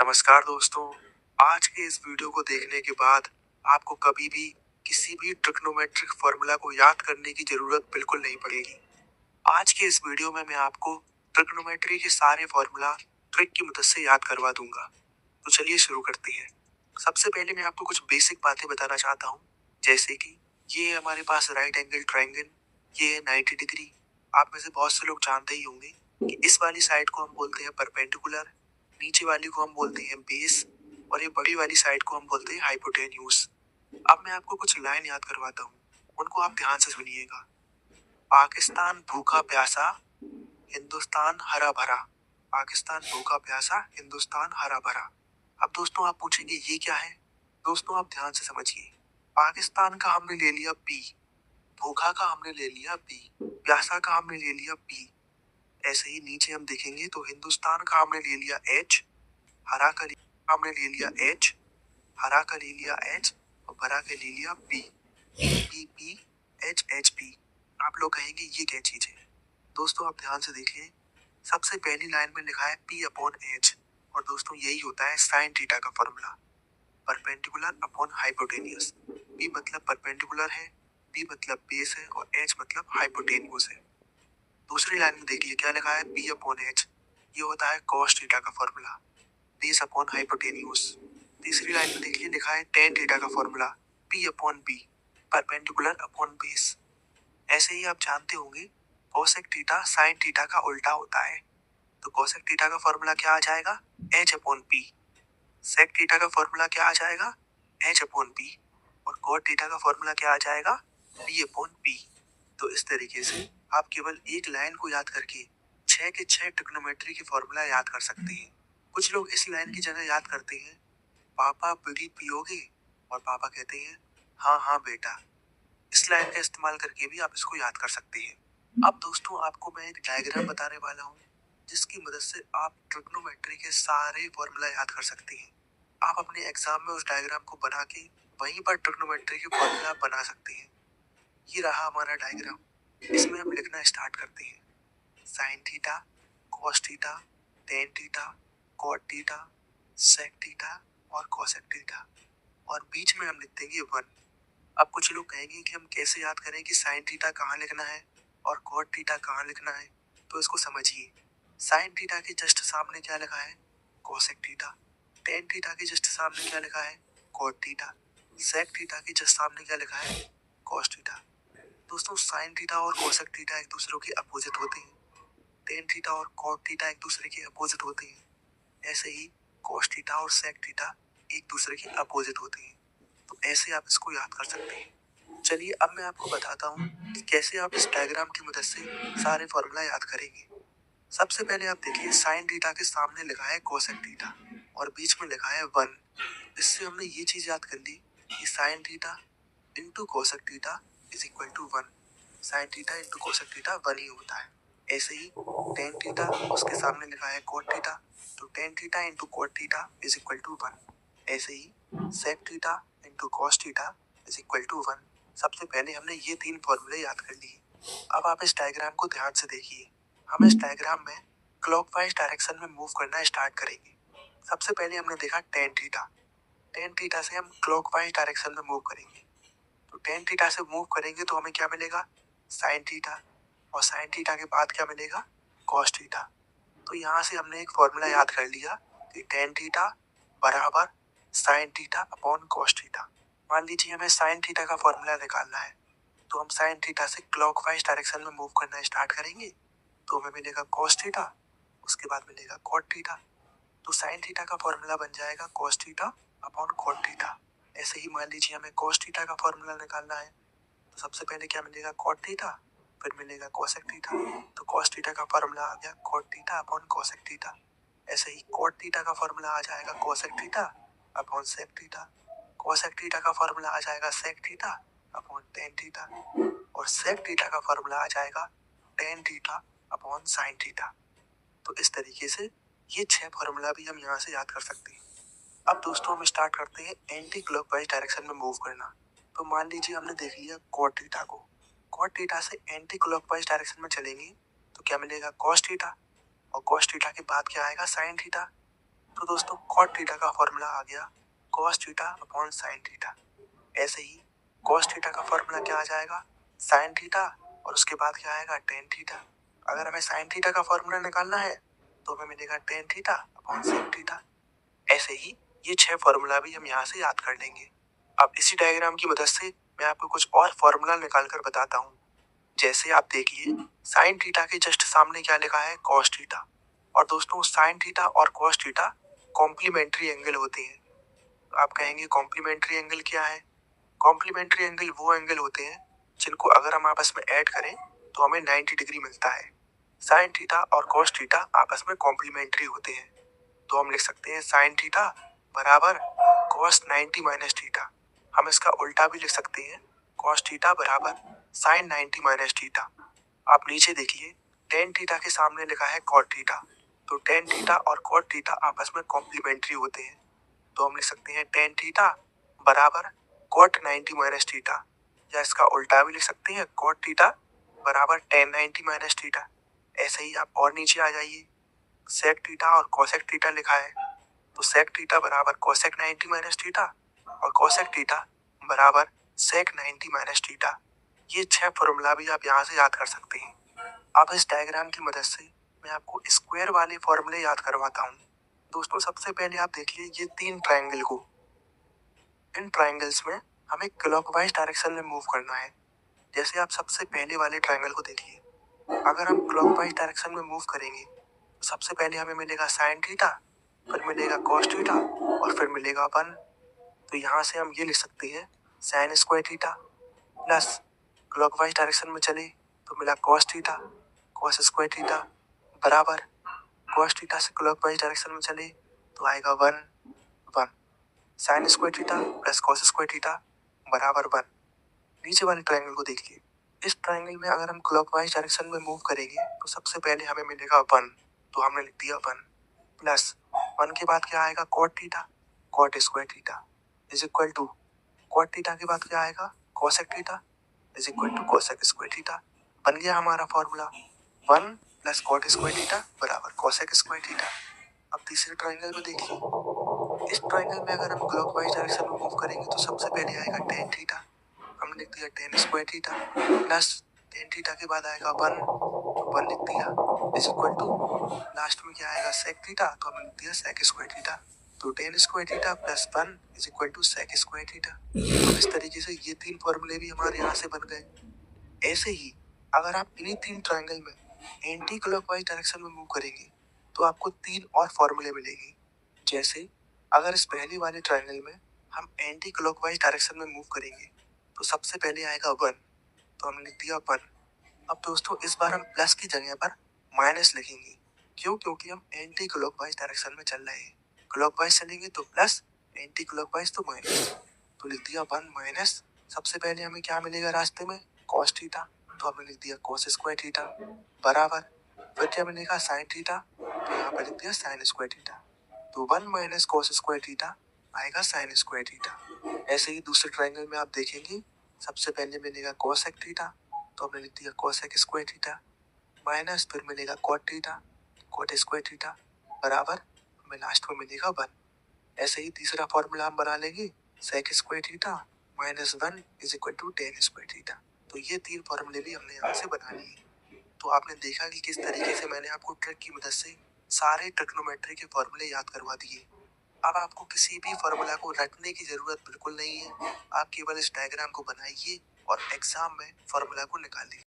नमस्कार दोस्तों। आज के इस वीडियो को देखने के बाद आपको कभी भी किसी भी ट्रिग्नोमेट्रिक फॉर्मूला को याद करने की जरूरत बिल्कुल नहीं पड़ेगी। आज के इस वीडियो में मैं आपको ट्रिग्नोमेट्री के सारे फॉर्मूला ट्रिक की मदद से याद करवा दूंगा। तो चलिए शुरू करते हैं। सबसे पहले मैं आपको कुछ बेसिक बातें बताना चाहता हूँ, जैसे कि ये हमारे पास राइट एंगल ट्रायंगल, ये है 90 डिग्री। आप में से बहुत से लोग जानते ही होंगे कि इस वाली साइड को हम बोलते हैं परपेंडिकुलर, नीचे वाली को हम बोलते हैं बेस, और ये बड़ी वाली साइड को हम बोलते हैं हाइपोटेन्यूज। अब मैं आपको कुछ लाइन याद करवाता हूँ, उनको आप ध्यान से सुनिएगा। पाकिस्तान भूखा प्यासा, हिंदुस्तान हरा भरा। पाकिस्तान भूखा प्यासा, हिंदुस्तान हरा भरा। अब दोस्तों आप पूछेंगे ये क्या है। दोस्तों आप ध्यान से समझिए। पाकिस्तान का हमने ले लिया पी, भूखा का हमने ले लिया पी, प्यासा का हमने ले लिया पी। ऐसे ही नीचे हम देखेंगे तो हिंदुस्तान का हमने ले लिया एच, हरा का हमने ले लिया एच, हरा का ले लिया एच, और भरा का ले लिया P. P P H H P. आप लोग कहेंगे ये क्या चीज है। दोस्तों आप ध्यान से देखिए। सबसे पहली लाइन में लिखा है पी अपॉन एच, और दोस्तों यही होता है साइन थीटा का formula, perpendicular upon hypotenuse. P मतलब परपेंडिकुलर है, पी मतलब बेस है, और एच मतलब हाइपोटेनियस है। दूसरी लाइन में देखिए क्या लिखा है, पी अपॉन एच, ये होता है कॉस थीटा का फॉर्मूला, बेस अपॉन हाइपोटेन्यूज। तीसरी लाइन में देखिए लिखा है टेन थीटा का formula, P upon B, perpendicular upon base. ऐसे ही आप जानते होंगे कोसेक थीटा साइन थीटा का उल्टा होता है, तो कोसेक थीटा का फॉर्मूला क्या आ जाएगा, H upon P. Sec theta का फॉर्मूला क्या आ जाएगा, एच अपॉन पी। और कॉट थीटा का फॉर्मूला क्या आ जाएगा, बी अपॉन पी। तो इस तरीके से आप केवल एक लाइन को याद करके 6 के 6 ट्रिग्नोमेट्री के फॉर्मूला याद कर सकते हैं। कुछ लोग इस लाइन की जगह याद करते हैं पापा बीड़ी पियोगे, और पापा कहते हैं हाँ हाँ बेटा। इस लाइन का इस्तेमाल करके भी आप इसको याद कर सकते हैं। अब दोस्तों आपको मैं एक डायग्राम बताने वाला हूँ, जिसकी मदद से आप ट्रिग्नोमेट्री के सारे फॉर्मूला याद कर सकते हैं। आप अपने एग्जाम में उस डायग्राम को बना के वहीं पर ट्रिग्नोमेट्री के फॉर्मूला बना सकते हैं। ये रहा हमारा डायग्राम। इसमें हम लिखना स्टार्ट करते हैं। Sine theta, cos theta, tan theta, cot theta, sec theta और कोसेक थीटा, और बीच में हम लिख देंगे 1। अब कुछ लोग कहेंगे कि हम कैसे याद करें कि साइन थीटा कहाँ लिखना है और कॉट थीटा कहाँ लिखना है। तो इसको समझिए। साइन थीटा के जस्ट सामने क्या लिखा है, कोसेक थीटा। टेन थीटा के जस्ट सामने क्या लिखा है, कॉट थीटा। सेक थीटा के जस्ट सामने क्या लिखा है, कॉस थीटा। दोस्तों साइन थीटा और कोसेक थीटा एक दूसरे के अपोजिट होते हैं। टेन थीटा और कॉट थीटा एक दूसरे के अपोजिट होते हैं। ऐसे ही कॉस थीटा और सेक थीटा एक दूसरे के अपोजिट होते हैं। तो ऐसे आप इसको याद कर सकते हैं। चलिए अब मैं आपको बताता हूँ कि कैसे आप इस डायग्राम की मदद से सारे फॉर्मूला याद करेंगे। सबसे पहले आप देखिए साइन थीटा के सामने लिखा है कोसेक थीटा और बीच में लिखा है 1। इससे हमने ये चीज याद कर ली कि sine theta into cosec theta is equal to 1। Sine theta into cosec theta 1 ही होता है। ऐसे ही टेन थीटा, उसके सामने लिखा है कोट थीटा, तो tan theta into cot theta is equal to 1। ऐसे ही sec theta into cos theta is equal to 1। सबसे पहले हमने ये 3 फॉर्मूले याद कर लिए। अब आप इस डायग्राम को ध्यान से देखिए। हम इस डायग्राम में क्लॉकवाइज डायरेक्शन में मूव करना स्टार्ट करेंगे। सबसे पहले हमने देखा टेन थीटा। टेन थीटा से हम क्लॉकवाइज डायरेक्शन में मूव करेंगे। तो टेन थीटा से मूव करेंगे तो हमें क्या मिलेगा, साइन थीटा, और साइन थीटा के बाद क्या मिलेगा, कॉस थीटा। तो यहाँ से हमने एक फॉर्मूला याद कर लिया कि टेन थीटा बराबर sine theta upon cos theta. मान लीजिए हमें साइन थीटा का फॉर्मूला निकालना है, तो हम साइन थीटा से क्लॉकवाइज डायरेक्शन में मूव करना स्टार्ट करेंगे, तो हमें मिलेगा कॉस थीटा, उसके बाद मिलेगा कॉट थीटा। तो साइन थीटा का फॉर्मूला बन जाएगा cos theta upon cot theta. ऐसे ही मान लीजिए हमें कॉस थीटा का फॉर्मूला निकालना है, तो सबसे पहले क्या मिलेगा, कॉट थीटा, फिर मिलेगा कोसेक थीटा। तो कॉस थीटा का फॉर्मूला आ गया cot theta upon cosec theta. ऐसे ही कॉट थीटा का फॉर्मूला आ जाएगा cosec theta upon sec theta. Cosec theta का फॉर्मूला आ जाएगा sec theta upon tan theta, और सेक थीटा का फॉर्मूला आ जाएगा tan theta upon sine theta. तो इस तरीके से ये 6 फॉर्मूला भी हम यहाँ से याद कर सकते हैं। अब दोस्तों हम स्टार्ट करते हैं एंटी क्लॉकवाइज डायरेक्शन में मूव करना। तो मान लीजिए हमने देख लिया कॉट थीटा को। कॉट थीटा से एंटी क्लॉकवाइज डायरेक्शन में चलेंगे तो क्या मिलेगा, कॉस थीटा, और कॉस थीटा के बाद क्या आएगा, साइन थीटा। तो दोस्तों कॉट थीटा का फॉर्मूला आ गया cos theta upon sine theta. ऐसे ही कॉस थीटा का फॉर्मूला क्या आ जाएगा, साइन थीटा और उसके बाद क्या आएगा, टेन थीटा। अगर हमें साइन थीटा का फॉर्मूला निकालना है तो हमें मिलेगा tan theta upon sec theta. ऐसे ही ये 6 फॉर्मूला भी हम यहाँ से याद कर लेंगे। अब इसी डायग्राम की मदद से मैं आपको कुछ और फॉर्मूला निकाल कर बताता हूँ। जैसे आप देखिए साइन थीटा के जस्ट सामने क्या लिखा है, कॉस थीटा। और दोस्तों साइन थीटा और कॉस थीटा कॉम्प्लीमेंट्री एंगल होते हैं। तो आप कहेंगे कॉम्प्लीमेंट्री एंगल क्या है? कॉम्प्लीमेंट्री एंगल वो एंगल होते हैं जिनको अगर हम आपस में ऐड करें तो हमें 90 डिग्री मिलता है। साइन थीटा और कॉस थीटा आपस में कॉम्प्लीमेंट्री होते हैं, तो हम लिख सकते हैं साइन थीटा बराबर कॉस 90 माइनस थीटा। हम इसका उल्टा भी लिख सकते हैं, कॉस थीटा बराबर साइन 90 माइनस थीटा। आप नीचे देखिए टेन थीटा के सामने लिखा है कॉट थीटा, तो टेन थीटा और कॉट थीटा आपस में कॉम्प्लीमेंट्री होते हैं, तो हम लिख सकते हैं टेन थीटा बराबर कॉट 90 माइनस थीटा, या इसका उल्टा भी लिख सकते हैं कॉट थीटा बराबर टेन 90 माइनस थीटा। ऐसे ही आप और नीचे आ जाइए, सेक थीटा और कोसेक थीटा लिखा है, तो सेक थीटा बराबर कोसेक 90 माइनस थीटा और कोसेक थीटा बराबर सेक 90 माइनस थीटा। ये 6 फॉर्मूला भी आप यहाँ से याद कर सकते हैं। अब इस डायग्राम की मदद से मैं आपको स्क्वायर वाले फॉर्मूले याद करवाता हूँ। दोस्तों सबसे पहले आप देखिए ये 3 ट्रायंगल को, इन ट्रायंगल्स में हमें क्लॉकवाइज डायरेक्शन में मूव करना है। जैसे आप सबसे पहले वाले ट्रायंगल को देखिए, अगर हम क्लॉकवाइज डायरेक्शन में मूव करेंगे तो सबसे पहले हमें मिलेगा साइन थीटा, फिर मिलेगा कॉस थीटा और फिर मिलेगा 1। तो यहाँ से हम ये लिख सकते हैं sine square theta plus clockwise direction में चले तो मिला cos theta cos square theta बराबर कॉस थीटा से क्लॉकवाइज डायरेक्शन में चले तो आएगा 1 sine square theta plus cos square theta बराबर 1। नीचे वाले ट्रायंगल को देखिए, इस ट्रायंगल में अगर हम क्लॉकवाइज डायरेक्शन में मूव करेंगे तो सबसे पहले हमें मिलेगा 1, तो हमने लिख दिया 1 प्लस 1 के बाद क्या आएगा, cot theta cot square theta is equal to cot theta के बाद क्या आएगा, cosec theta is equal to cosec square theta. बन गया हमारा formula 1 plus cot square theta बराबर कोसेक स्क्वायर थीटा। अब तीसरे ट्रायंगल में देखिए, इस ट्रायंगल में अगर हम क्लॉकवाइज डायरेक्शन में मूव करेंगे तो सबसे पहले आएगा टेन थीटा, हमने लिख दिया ten square theta plus tan theta के बाद आएगा 1, तो 1 लिख दिया इज इक्वल टू लास्ट में क्या आएगा सेक थीटा, तो हमने लिख दिया सेक स्क्वायर थीटा। तो tan square theta plus 1 is equal to sec square theta. तो इस तरीके से ये 3 फॉर्मूले भी हमारे यहाँ से बन गए। ऐसे ही अगर आप इन्हीं 3 ट्रायंगल में एंटी क्लॉकवाइज डायरेक्शन में मूव करेंगे तो आपको 3 और फॉर्मूले मिलेंगे। जैसे अगर इस पहले वाले ट्रायंगल में हम एंटी क्लॉकवाइज डायरेक्शन में मूव करेंगे तो सबसे पहले आएगा 1, तो हमने लिख दिया 1। अब दोस्तों इस बार हम प्लस की जगह पर माइनस लिखेंगे, क्यों, क्योंकि हम एंटी क्लॉकवाइज डायरेक्शन में चल रहे हैं। क्लॉकवाइज चलेंगे तो प्लस, एंटी क्लॉकवाइज तो माइनस, तो लिख दिया 1 माइनस। सबसे पहले हमें क्या मिलेगा रास्ते में, कॉस थीटा, तो हमने लिख दिया कॉस स्क्वायर थीटा बराबर, फिर क्या मिलेगा साइन थीटा, तो यहाँ पर लिख दिया साइन स्क्वायर थीटा। तो 1 माइनस कॉस स्क्वायर थीटा आएगा साइन स्क्वायर थीटा। ऐसे ही दूसरे ट्रायंगल में आप देखेंगे, सबसे पहले मिलेगा कोसेक थीटा, तो हमने लिख दिया कोसेक स्क्वायर थीटा माइनस, फिर मिलेगा cot theta cot square theta बराबर, हमें लास्ट में मिलेगा 1। ऐसे ही तीसरा फॉर्मूला हम बना लेंगे, sec square theta minus 1 is equal to tan square theta. तो ये 3 फॉर्मूले भी हमने यहाँ से बना लिए। तो आपने देखा कि किस तरीके से मैंने आपको ट्रिक की मदद से सारे ट्रिग्नोमेट्री के फॉर्मूले याद करवा दिए। अब आपको किसी भी फॉर्मूला को रटने की जरूरत बिल्कुल नहीं है, आप केवल इस डायग्राम को बनाइए और एग्जाम में फॉर्मूला को निकालिए।